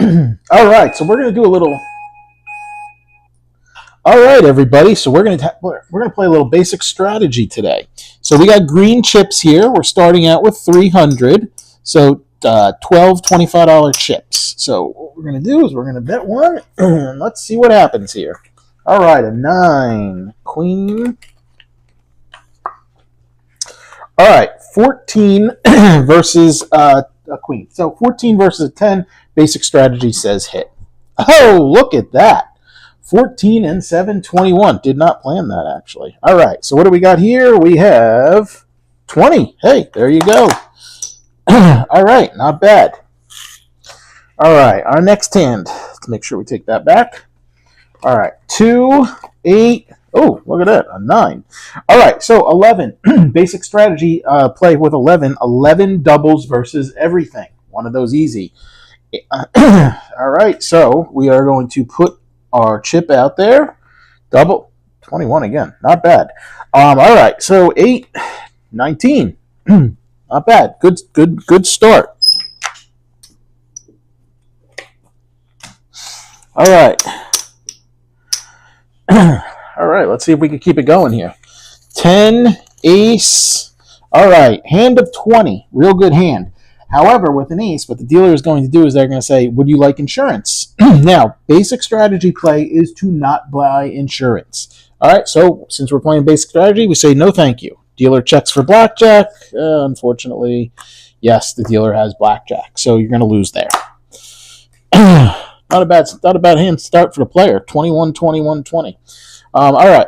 All right, so we're going to do a little. All right, everybody. So we're going to play a little basic strategy today. So we got green chips here. We're starting out with 300. So 12 $25 chips. So what we're going to do is we're going to bet one, and let's see what happens here. All right, a 9, queen. All right, 14 versus a queen. So 14 versus a 10. Basic strategy says hit. Oh, look at that. 14 and 7, 21. Did not plan that, actually. All right, so what do we got here? We have 20. Hey, there you go. All right, not bad. All right, our next hand. Let's make sure we take that back. All right, 2, 8. Oh, look at that, a 9. All right, so 11. Basic strategy, play with 11. 11 doubles versus everything. One of those easy. All right, so we are going to put our chip out there. Double. 21 again. Not bad. All right, so 8, 19. Not bad. Good start. All right. All right, let's see if we can keep it going here. 10, ace. All right, hand of 20. Real good hand. However, with an ace, what the dealer is going to do is they're going to say, would you like insurance? Now, basic strategy play is to not buy insurance. All right, so since we're playing basic strategy, we say no thank you. Dealer checks for blackjack. Unfortunately, yes, the dealer has blackjack, so you're going to lose there. Not a bad hand start for the player. 21, 21, 20. All right,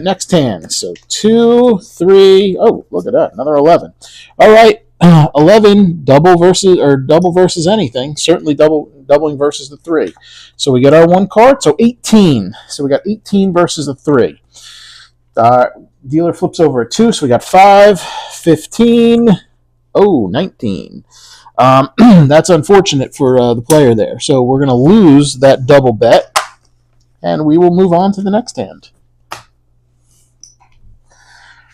next hand. So 2, 3. Oh, look at that, another 11. All right, 11 double versus anything. Certainly doubling versus the 3. So we get our one card. So 18. So we got 18 versus a 3. Dealer flips over a 2. So we got 5, 15. Oh, 19. That's unfortunate for the player there. So we're going to lose that double bet, and we will move on to the next hand.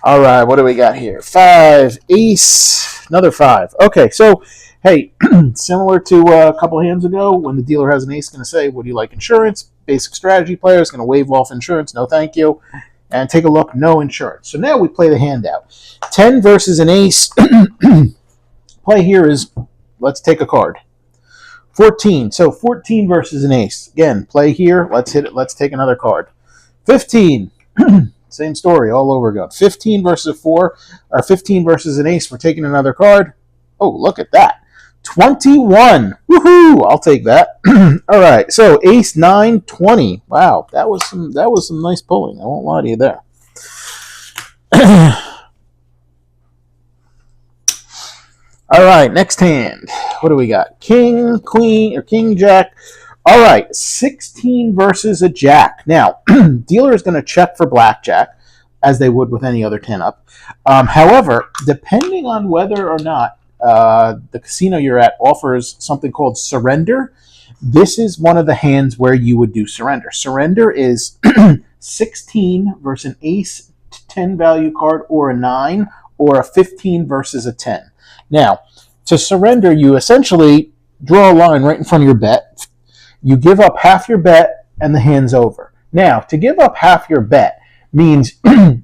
All right, what do we got here? 5, ace, another 5. Okay, so, hey, similar to a couple hands ago, when the dealer has an ace, going to say, would you like insurance? Basic strategy player is going to wave off insurance, no thank you. And take a look, no insurance. So now we play the hand out. 10 versus an ace. Play here is, let's take a card. 14. So 14 versus an ace. Again, play here. Let's hit it. Let's take another card. 15. Same story all over again. 15 versus a 4. Or 15 versus an ace. We're taking another card. Oh, look at that. 21. Woohoo! I'll take that. All right. So ace 9, 20. Wow, that was some nice pulling. I won't lie to you there. All right, next hand. What do we got? King, queen, or king, jack. All right, 16 versus a jack. Now, dealer is going to check for blackjack, as they would with any other 10-up. However, depending on whether or not the casino you're at offers something called surrender, this is one of the hands where you would do surrender. Surrender is 16 versus an ace 10 value card, or a 9, or a 15 versus a 10. Now, to surrender, you essentially draw a line right in front of your bet. You give up half your bet, and the hand's over. Now, to give up half your bet means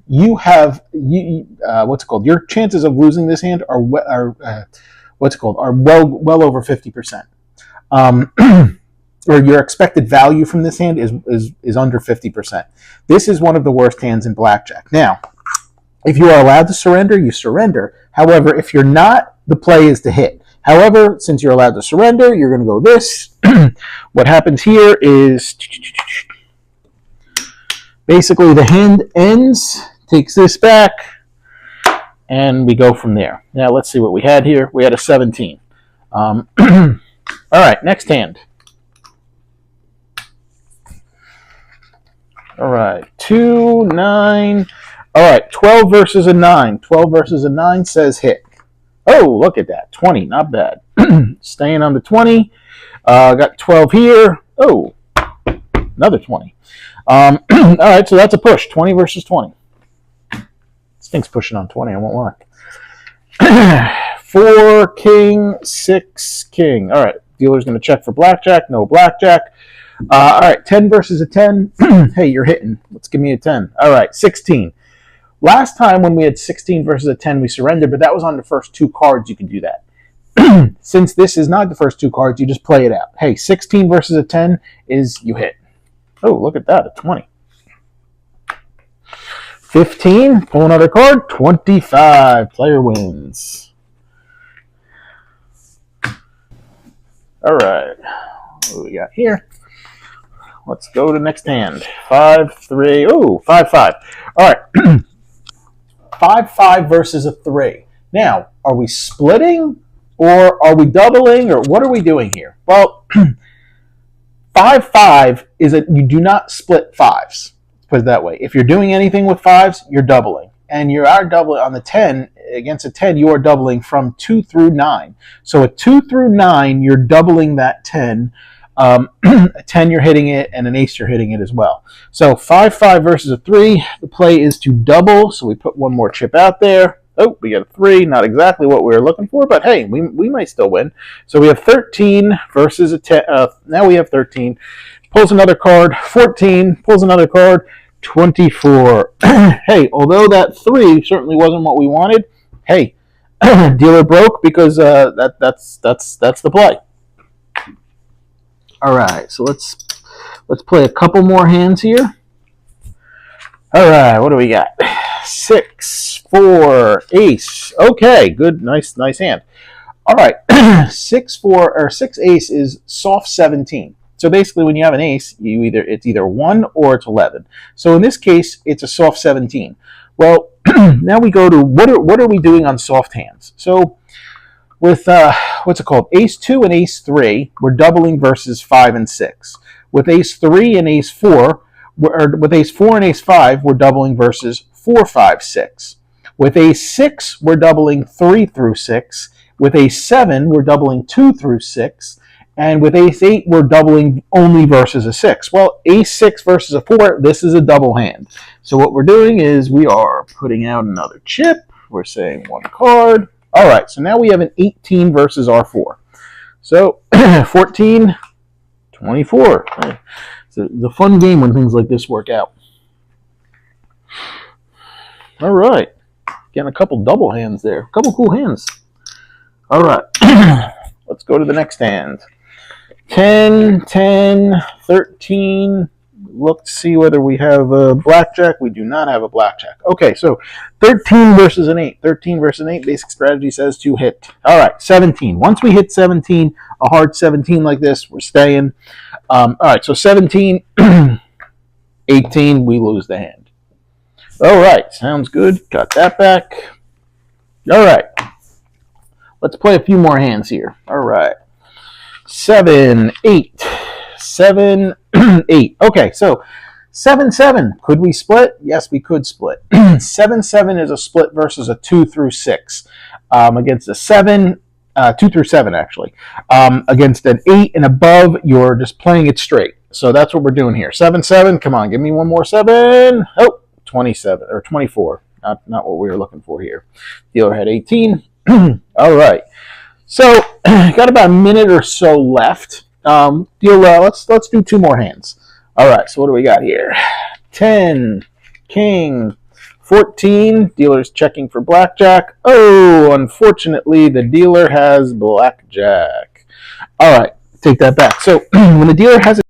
you have your chances of losing this hand are well over 50%. Or your expected value from this hand is under 50%. This is one of the worst hands in blackjack. Now, if you are allowed to surrender, you surrender. However, if you're not, the play is to hit. However, since you're allowed to surrender, you're going to go this. What happens here is basically the hand ends, takes this back, and we go from there. Now, let's see what we had here. We had a 17. All right, next hand. All right, 2, 9. All right, 12 versus a 9. 12 versus a 9 says hit. Oh, look at that. 20, not bad. Staying on the 20. Got 12 here. Oh, another 20. All right, so that's a push. 20 versus 20. This thing's pushing on 20, I won't lie. 4, king, 6, king. All right, Dealer's going to check for blackjack. No blackjack. All right, 10 versus a 10. Hey, you're hitting. Let's give me a 10. All right, 16. Last time when we had 16 versus a 10, we surrendered, but that was on the first 2 cards. You can do that. Since this is not the first 2 cards, you just play it out. Hey, 16 versus a 10 is you hit. Oh, look at that, a 20. 15, pull another card, 25. Player wins. All right, what do we got here? Let's go to next hand. 5, 3, oh, 5, 5. All right, 5, 5 versus a 3. Now, are we splitting or are we doubling or what are we doing here? Well, 5, 5 is that you do not split 5s. Put it that way. If you're doing anything with 5s, you're doubling. And you are doubling on the 10, against a 10, you are doubling from 2 through 9. So at 2 through 9, you're doubling that 10. A 10, you're hitting it, and an ace, you're hitting it as well. So 5, 5 versus a 3. The play is to double, so we put one more chip out there. Oh, we got a 3. Not exactly what we were looking for, but hey, we might still win. So we have 13 versus a 10. Now we have 13. Pulls another card. 14. Pulls another card. 24. Hey, although that 3 certainly wasn't what we wanted, hey, dealer broke because that's the play. All right, so let's play a couple more hands here. All right, what do we got? 6, 4, ace. Okay, good, nice hand. All right, 6, 4 or 6 ace is soft 17. So basically, when you have an ace, it's either 1 or it's 11. So in this case, it's a soft 17. Well, now we go to what are we doing on soft hands? So with what's it called? Ace 2 and Ace 3, we're doubling versus 5 and 6. With Ace 3 and Ace 4, with Ace 4 and Ace 5, we're doubling versus 4, 5, 6. With Ace 6, we're doubling 3 through 6. With Ace 7, we're doubling 2 through 6. And with Ace 8, we're doubling only versus a 6. Well, Ace 6 versus a 4, this is a double hand. So what we're doing is we are putting out another chip. We're saying 1 card. All right, so now we have an 18 versus our 4. So 14, 24. It's a fun game when things like this work out. All right, getting a couple double hands there. A couple cool hands. All right, let's go to the next hand. 10, 10, 13. Look to see whether we have a blackjack. We do not have a blackjack. Okay, so 13 versus an 8. 13 versus an 8. Basic strategy says to hit. All right, 17. Once we hit 17, a hard 17 like this, we're staying. All right, so 17, 18, we lose the hand. All right, sounds good. Got that back. All right, let's play a few more hands here. All right. 7, 8. 7, 8. Okay, so 7, 7. Could we split? Yes, we could split. 7, 7 is a split versus a 2 through 6. Against a 7, 2 through 7, actually. Against an 8 and above, you're just playing it straight. So that's what we're doing here. 7, 7. Come on, give me one more 7. Oh, 27 or 24. Not what we were looking for here. Dealer had 18. All right. So, got about a minute or so left. Let's do 2 more hands. All right, so what do we got here? 10, king, 14. Dealer's checking for blackjack. Oh, unfortunately, the dealer has blackjack. All right, take that back. So, when the dealer has